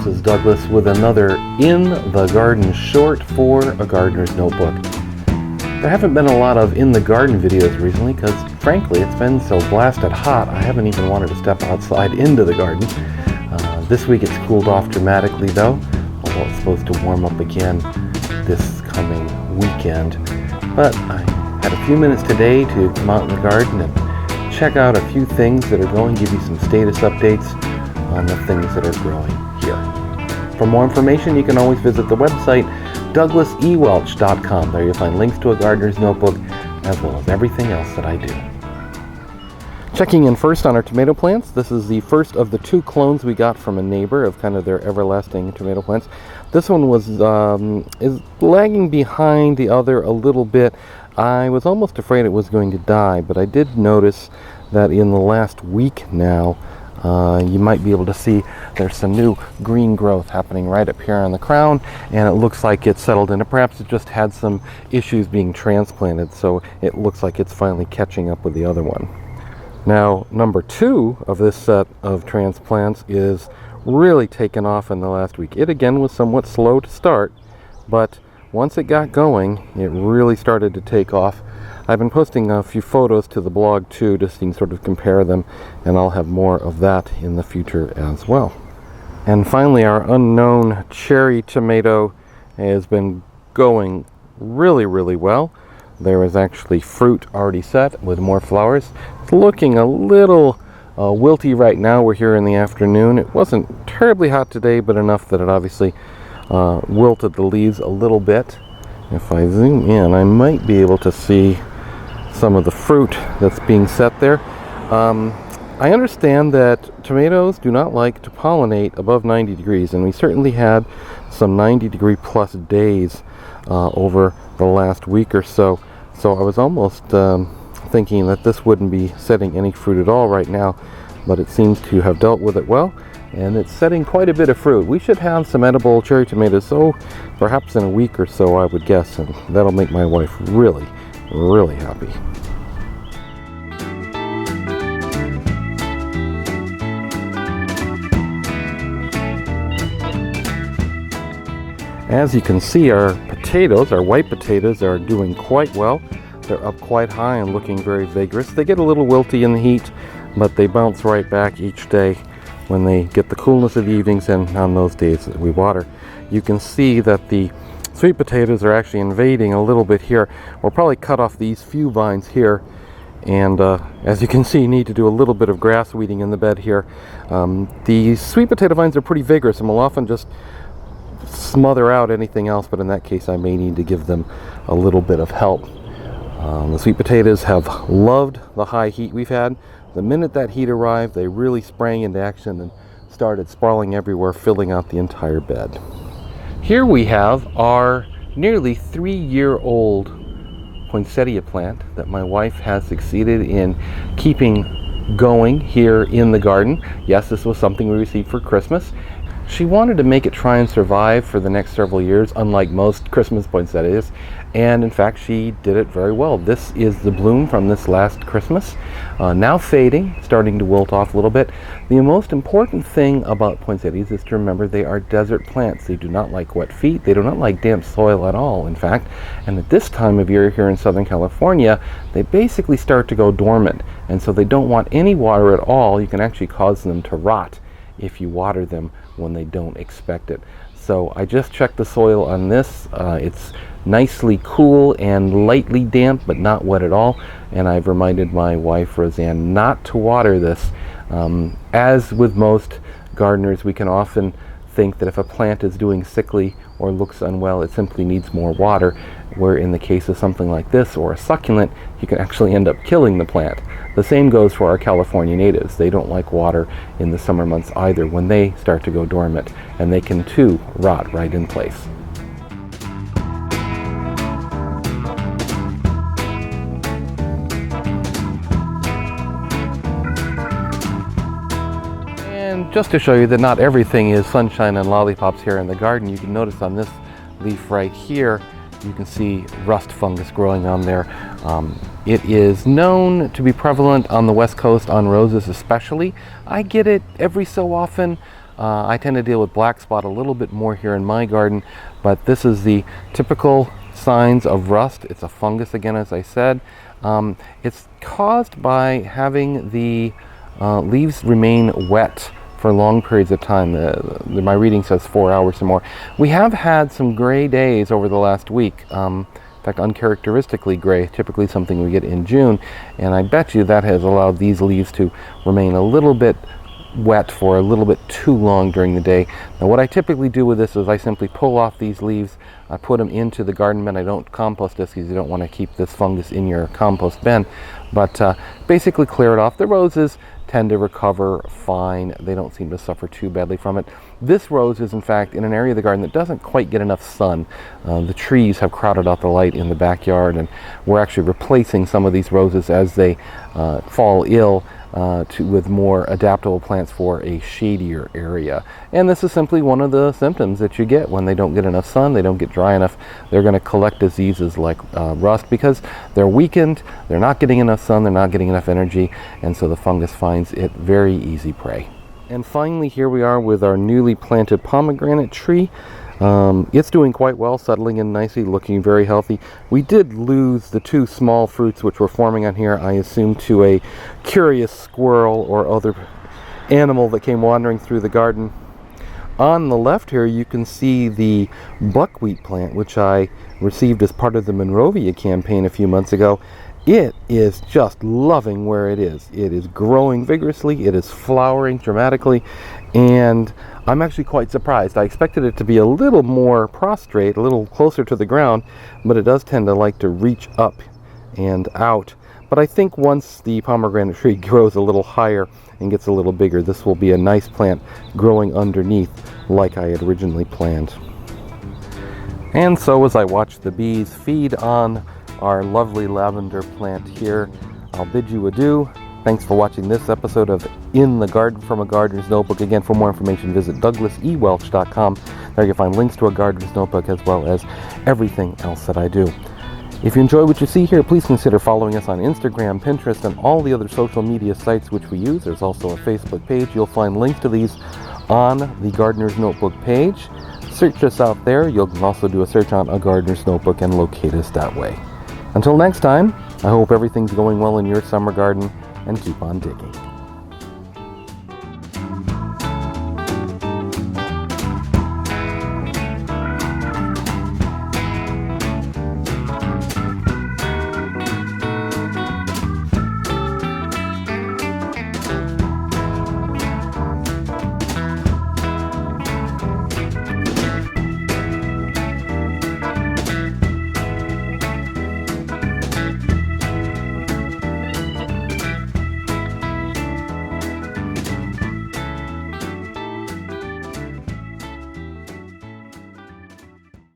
This is Douglas with another In the Garden short for A Gardener's Notebook. There haven't been a lot of In the Garden videos recently because, frankly, it's been so blasted hot I haven't even wanted to step outside into the garden. This week it's cooled off dramatically though, although it's supposed to warm up again this coming weekend. But I had a few minutes today to come out in the garden and check out a few things that are going, give you some status updates on the things that are growing here. For more information, you can always visit the website douglasewelch.com. There you'll find links to A Gardener's Notebook as well as everything else that I do. Checking in first on our tomato plants. This is the first of the two clones we got from a neighbor of kind of their everlasting tomato plants. This one was is lagging behind the other a little bit. I was almost afraid it was going to die, but I did notice that in the last week now, you might be able to see there's some new green growth happening right up here on the crown, and it looks like it's settled in. Perhaps it just had some issues being transplanted, so it looks like it's finally catching up with the other one. Now, number two of this set of transplants is really taken off in the last week. It again was somewhat slow to start, but once it got going, it really started to take off. I've been posting a few photos to the blog too, just to sort of compare them, and I'll have more of that in the future as well. And finally, our unknown cherry tomato has been going really, really well. There is actually fruit already set with more flowers. It's looking a little wilty right now. We're here in the afternoon. It wasn't terribly hot today, but enough that it obviously wilted the leaves a little bit. If I zoom in, I might be able to see some of the fruit that's being set there. I understand that tomatoes do not like to pollinate above 90 degrees, and we certainly had some 90-degree plus days over the last week or so. So I was almost thinking that this wouldn't be setting any fruit at all right now, but it seems to have dealt with it well, and it's setting quite a bit of fruit. We should have some edible cherry tomatoes, so perhaps in a week or so, I would guess, and that'll make my wife really, really happy. As you can see, our potatoes, our white potatoes, are doing quite well. They're up quite high and looking very vigorous. They get a little wilty in the heat, but they bounce right back each day when they get the coolness of the evenings and on those days that we water. You can see that the sweet potatoes are actually invading a little bit here. We'll probably cut off these few vines here, and as you can see, you need to do a little bit of grass weeding in the bed here. The sweet potato vines are pretty vigorous and will often just smother out anything else, but in that case I may need to give them a little bit of help. The sweet potatoes have loved the high heat we've had. The minute that heat arrived, they really sprang into action and started sprawling everywhere, filling out the entire bed. Here we have our nearly 3-year-old poinsettia plant that my wife has succeeded in keeping going here in the garden. Yes, this was something we received for Christmas. She wanted to make it try and survive for the next several years, unlike most Christmas poinsettias, and in fact she did it very well. This is the bloom from this last Christmas, now fading, starting to wilt off a little bit. The most important thing about poinsettias is to remember they are desert plants. They do not like wet feet, they do not like damp soil at all, in fact, and at this time of year here in Southern California, they basically start to go dormant, and so they don't want any water at all. You can actually cause them to rot if you water them when they don't expect it. So I just checked the soil on this. It's nicely cool and lightly damp, but not wet at all. And I've reminded my wife, Roseanne, not to water this. As with most gardeners, we can often think that if a plant is doing sickly or looks unwell, it simply needs more water, where in the case of something like this or a succulent, you can actually end up killing the plant. The same goes for our California natives. They don't like water in the summer months either when they start to go dormant, and they can too rot right in place. And just to show you that not everything is sunshine and lollipops here in the garden, you can notice on this leaf right here, you can see rust fungus growing on there. It is known to be prevalent on the West Coast on roses especially. I get it every so often. I tend to deal with black spot a little bit more here in my garden, but this is the typical signs of rust. It's a fungus again, as I said. It's caused by having the leaves remain wet for long periods of time. My reading says 4 hours or more. We have had some gray days over the last week. In fact, uncharacteristically gray, typically something we get in June, and I bet you that has allowed these leaves to remain a little bit wet for a little bit too long during the day. Now what I typically do with this is I simply pull off these leaves, I put them into the garden bin. I don't compost this because you don't want to keep this fungus in your compost bin, but basically clear it off. The roses tend to recover fine. They don't seem to suffer too badly from it. This rose is in fact in an area of the garden that doesn't quite get enough sun. The trees have crowded out the light in the backyard, and we're actually replacing some of these roses as they fall ill with more adaptable plants for a shadier area. And this is simply one of the symptoms that you get when they don't get enough sun, they don't get dry enough. They're going to collect diseases like rust because they're weakened, they're not getting enough sun, they're not getting enough energy, and so the fungus finds it very easy prey. And finally, here we are with our newly planted pomegranate tree. It's doing quite well, settling in nicely, looking very healthy. We did lose the 2 small fruits which were forming on here, I assume to a curious squirrel or other animal that came wandering through the garden. On the left here you can see the buckwheat plant, which I received as part of the Monrovia campaign a few months ago. It is just loving where it is. It is growing vigorously, it is flowering dramatically, and I'm actually quite surprised. I expected it to be a little more prostrate, a little closer to the ground, but it does tend to like to reach up and out. But I think once the pomegranate tree grows a little higher and gets a little bigger, this will be a nice plant growing underneath like I had originally planned. And so as I watch the bees feed on our lovely lavender plant here, I'll bid you adieu. Thanks for watching this episode of In the Garden from a Gardener's Notebook. Again, for more information, visit douglasewelch.com. There you'll find links to a gardener's notebook as well as everything else that I do. If you enjoy what you see here, please consider following us on Instagram, Pinterest, and all the other social media sites which we use. There's also a Facebook page. You'll find links to these on the Gardener's Notebook page. Search us out there. You'll also do a search on A Gardener's Notebook and locate us that way. Until next time, I hope everything's going well in your summer garden, and keep on digging.